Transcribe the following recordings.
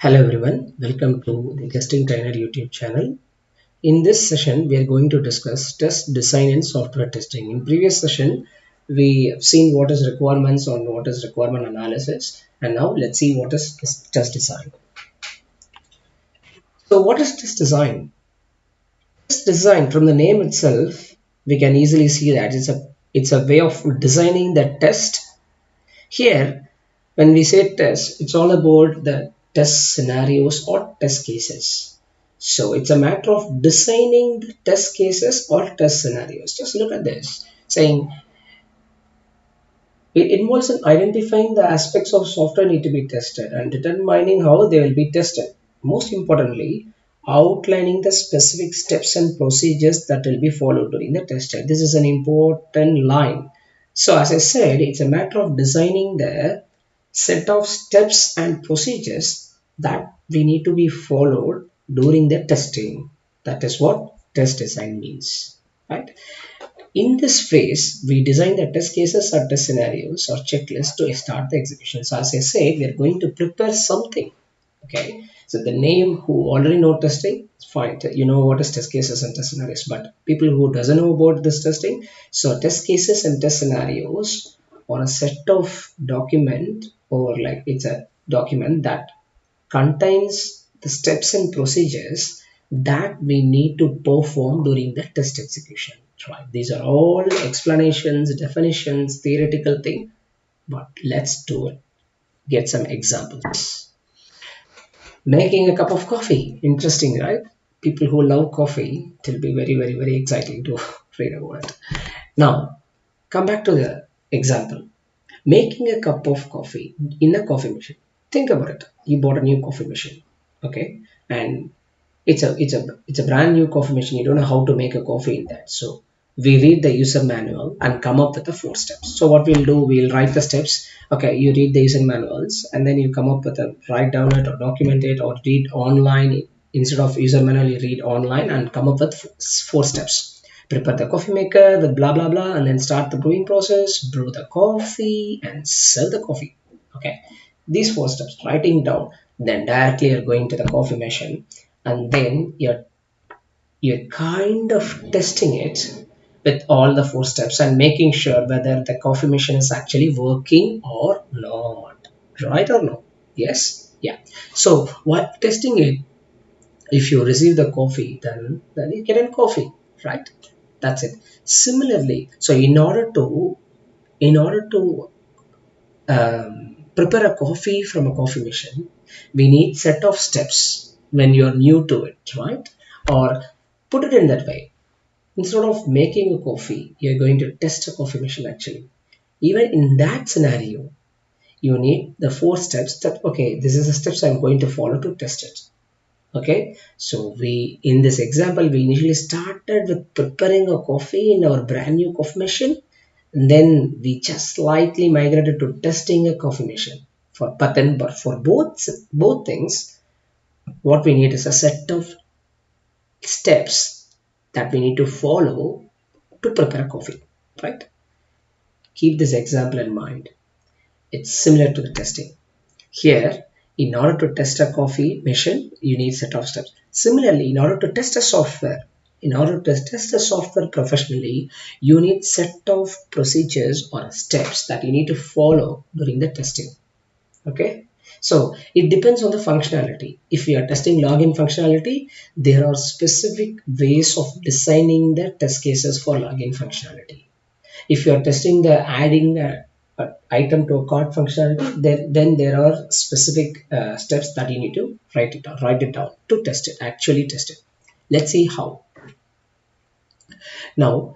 Hello everyone, welcome to the Testing Trainer YouTube channel. In this session, we are going to discuss test design and software testing. In previous session, we have seen what is requirements on what is requirement analysis, and now let's see what is test design. So what is test design? Test design, from the name itself, we can easily see that it's a way of designing the test. Here, when we say test, it's all about the test scenarios or test cases. So it's a matter of designing the test cases or test scenarios. Just look at this, saying it involves in identifying the aspects of software need to be tested and determining how they will be tested. Most importantly, outlining the specific steps and procedures that will be followed during the test. This is an important line. So as I said, it's a matter of designing the set of steps and procedures that we need to be followed during the testing. That is what test design means, right? In this phase, we design the test cases or test scenarios or checklists to start the execution. So as I said, we are going to prepare something. Okay. So the name who already know testing, it's fine. You know what is test cases and test scenarios. But people who doesn't know about this testing, so test cases and test scenarios are a set of document, or like it's a document that contains the steps and procedures that we need to perform during the test execution. Right? These are all explanations, definitions, theoretical thing, but let's do it. Get some examples. Making a cup of coffee. Interesting, right? People who love coffee, it will be very, very, very exciting to read about it. Now, come back to the example. Making a cup of coffee in a coffee machine. Think about it. You bought a new coffee machine, okay, and it's a brand new coffee machine. You don't know how to make a coffee in that. So we read the user manual and come up with the 4 steps. So what we'll do, we'll write the steps. Okay, you read the user manuals and then you come up with a write down it or document it or read online. Instead of user manual, you read online and come up with 4 steps. Prepare the coffee maker, the blah blah blah, and then start the brewing process, brew the coffee, and sell the coffee. Okay, these 4 steps, writing down, then directly you're going to the coffee machine, and then you're kind of testing it with all the 4 steps and making sure whether the coffee machine is actually working or not. Right or no? Yes? Yeah. So while testing it, if you receive the coffee, then you get a coffee, right? That's it. Similarly, so in order to prepare a coffee from a coffee machine, we need set of steps when you're new to it, right? Or put it in that way. Instead of making a coffee, you're going to test a coffee machine actually. Even in that scenario, you need the 4 steps that, okay, this is the steps I'm going to follow to test it. Okay, so we, in this example, we initially started with preparing a coffee in our brand new coffee machine, and then we just slightly migrated to testing a coffee machine. But for both things, what we need is a set of steps that we need to follow to prepare a coffee, right? Keep this example in mind. It's similar to the testing. Here, in order to test a coffee machine, you need set of steps. Similarly, in order to test a software professionally, you need set of procedures or steps that you need to follow during the testing. Okay, so it depends on the functionality. If you are testing login functionality, there are specific ways of designing the test cases for login functionality. If you are testing the adding a item to a cart functionality, then there are specific steps that you need to write it down to test it, actually test it. Let's see how. Now,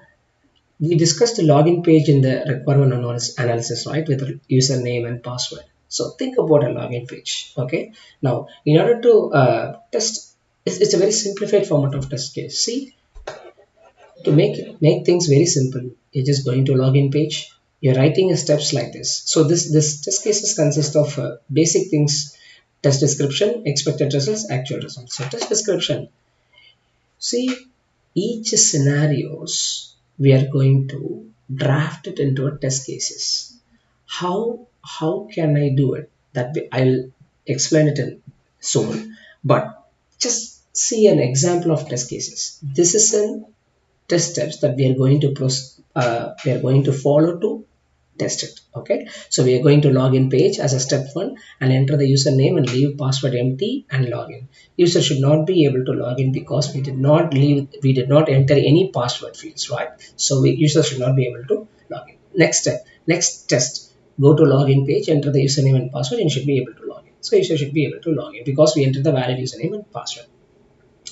we discussed the login page in the requirement analysis, right, with username and password. So think about a login page. Okay, now in order to test, it's a very simplified format of test case. See, to make things very simple, you're just going to login page, you're writing steps like this. So this test cases consist of basic things: test description, expected results, actual results. So test description, see, each scenarios we are going to draft it into a test cases. How can I do it? I'll explain it in soon. But just see an example of test cases. This is an test steps that we are going to follow to test it. Okay, so we are going to login page as a step one and enter the username and leave password empty and login. User should not be able to log in because we did not enter any password fields, right? So user should not be able to log in. Next step, next test, go to login page, enter the username and password, and you should be able to log in. So user should be able to log in because we entered the valid username and password.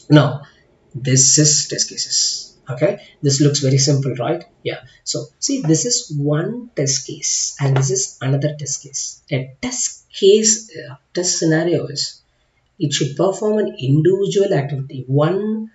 Now this is test cases. Okay, this looks very simple, right? Yeah, so see, this is one test case and this is another test case. A test case test scenario is it should perform an individual activity, one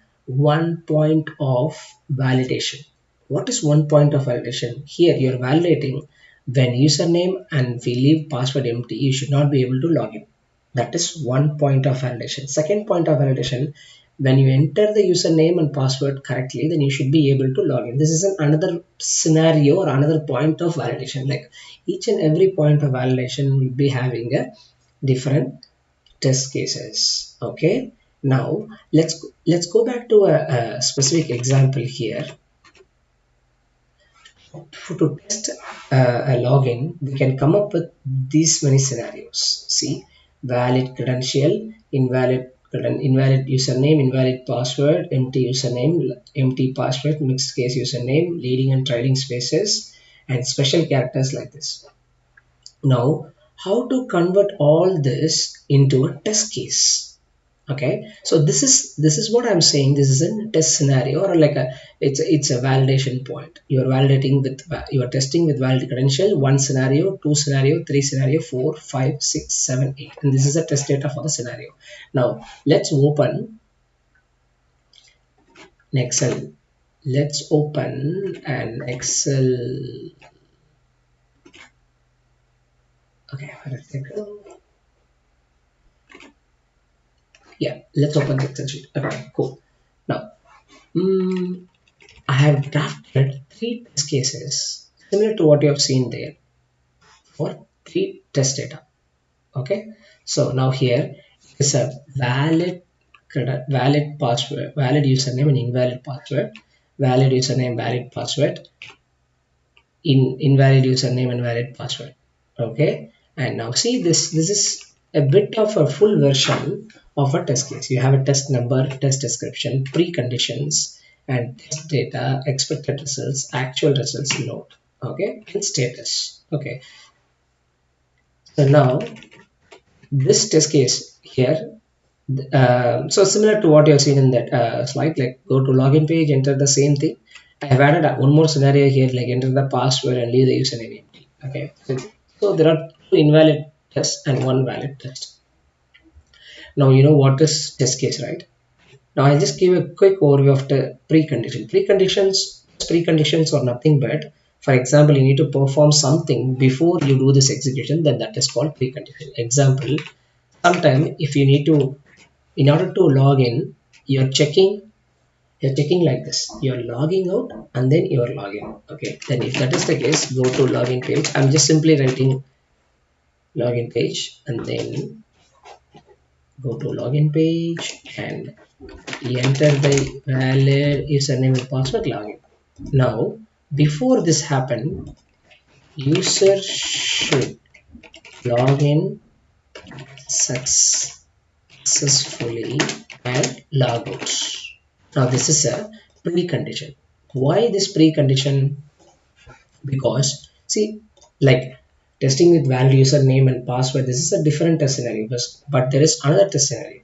point of validation. What is one point of validation? Here you're validating when username and we leave password empty, you should not be able to log in. That is one point of validation. Second point of validation, when you enter the username and password correctly, then you should be able to log in. This is another scenario or another point of validation. Like each and every point of validation will be having a different test cases. Okay, now let's go back to a specific example here. To test a login, we can come up with these many scenarios. See, valid credential, invalid username, invalid password, empty username, empty password, mixed case username, leading and trailing spaces, and special characters like this. Now, how to convert all this into a test case? Okay, so this is what I'm saying. This is a test scenario, or like it's a validation point. You're validating with you are testing with valid credential, one scenario, two scenario, three scenario, 4, 5, 6, 7, 8, and this is the test data for the scenario. Now let's open an Excel. Let's open an Excel. Okay, where did it go? Yeah, let's open the Excel sheet. Okay, cool. Now I have drafted 3 test cases similar to what you have seen there for 3 test data. Okay, so now here is a valid password, valid username and invalid password, valid username, valid password, invalid username and valid password. Okay, and now see, this is a bit of a full version of a test case. You have a test number, test description, preconditions, and test data, expected results, actual results, note, okay, and status. Okay, so now this test case here, so similar to what you have seen in that slide, like go to login page, enter the same thing. I have added one more scenario here, like enter the password and leave the username empty. Okay, so there are 2 invalid tests and 1 valid test. Now you know what is test case, right? Now I'll just give a quick overview of the precondition. Preconditions are nothing but, for example, you need to perform something before you do this execution, then that is called precondition. Example, sometime if you need to, in order to log in, you're checking like this, you're logging out and then you're logging. Okay, then if that is the case, go to login page. I'm just simply writing login page and then go to login page and enter the valid username and password, login. Now before this happen, user should log in successfully and log out. Now this is a precondition. Why this precondition? Because see, like testing with valid username and password, this is a different test scenario, but there is another test scenario.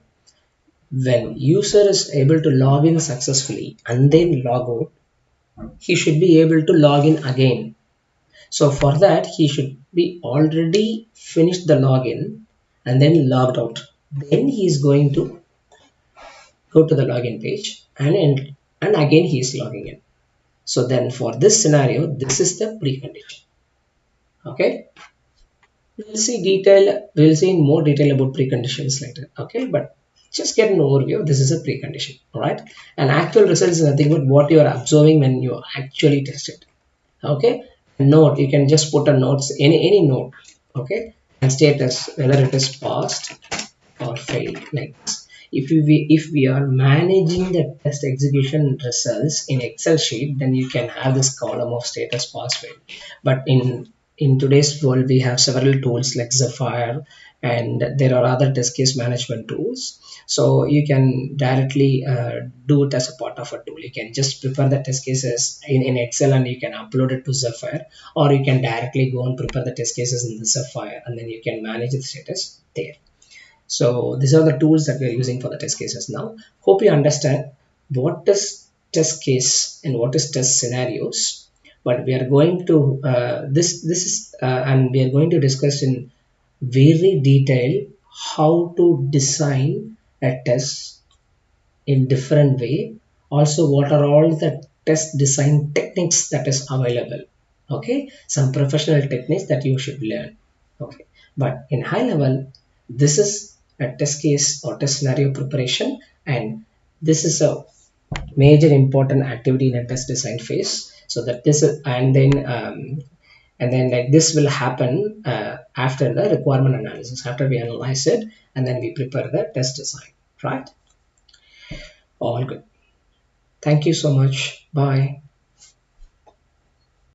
When user is able to log in successfully and then log out, he should be able to log in again. So for that, he should be already finished the login and then logged out. Then he is going to go to the login page and again he is logging in. So then for this scenario, this is the precondition. Okay, we'll see in more detail about preconditions later. Okay, but just get an overview. This is a precondition. All right, and actual results is nothing but what you are observing when you actually test it. Okay, note, you can just put a notes, any note. Okay, and status, whether it is passed or failed. Like if we are managing the test execution results in Excel sheet, then you can have this column of status pass fail. But in today's world, we have several tools like Zephyr, and there are other test case management tools. So you can directly do it as a part of a tool. You can just prepare the test cases in Excel and you can upload it to Zephyr, or you can directly go and prepare the test cases in the Zephyr and then you can manage the status there. So these are the tools that we are using for the test cases now. Hope you understand what is test case and what is test scenarios. But we are going to this is and we are going to discuss in very detail how to design a test in different way. Also, what are all the test design techniques that is available? Okay, some professional techniques that you should learn. Okay, but in high level, this is a test case or test scenario preparation, and this is a major important activity in a test design phase. So that this is, and then like this will happen after the requirement analysis, after we analyze it and then we prepare the test design, right? All good. Thank you so much. Bye.